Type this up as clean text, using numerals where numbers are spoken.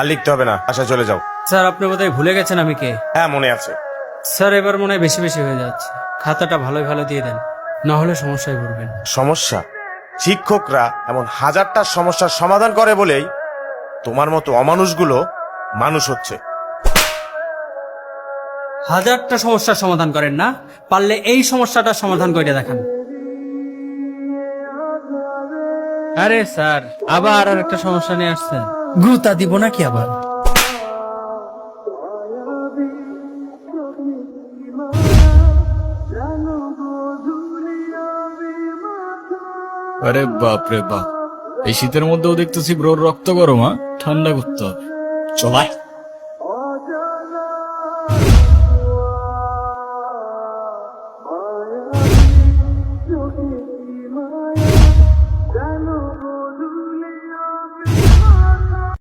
আর লিখতে হবে না, আশা চলে যাও। স্যার আপনি বোধহয় ভুলে গেছেন আমি কে। হ্যাঁ মনে আছে। স্যার এবার মনে হয় বেশি বেশি হয়ে যাচ্ছে, খাতাটা ভালোই ভালো দিয়ে দেন, না হলে সমস্যায় পড়বেন। সমস্যা? শিক্ষকরা এমন হাজারটা সমস্যার সমাধান করে বলেই তোমার মতো অমানুষগুলো মানুষ হচ্ছে। হাজারটা সমস্যার সমাধান করেন না, পারলে এই সমস্যাটার সমাধান করে দেখান। আরে স্যার আবার আর একটা সমস্যা নিয়ে আসছেন। গুতা দিব নাকি আবার? আরে বাপ রে বাপ, এই শীতের মধ্যেও দেখতেছি ব্রোর রক্ত গরম। ঠান্ডা করতে হবে। চলায়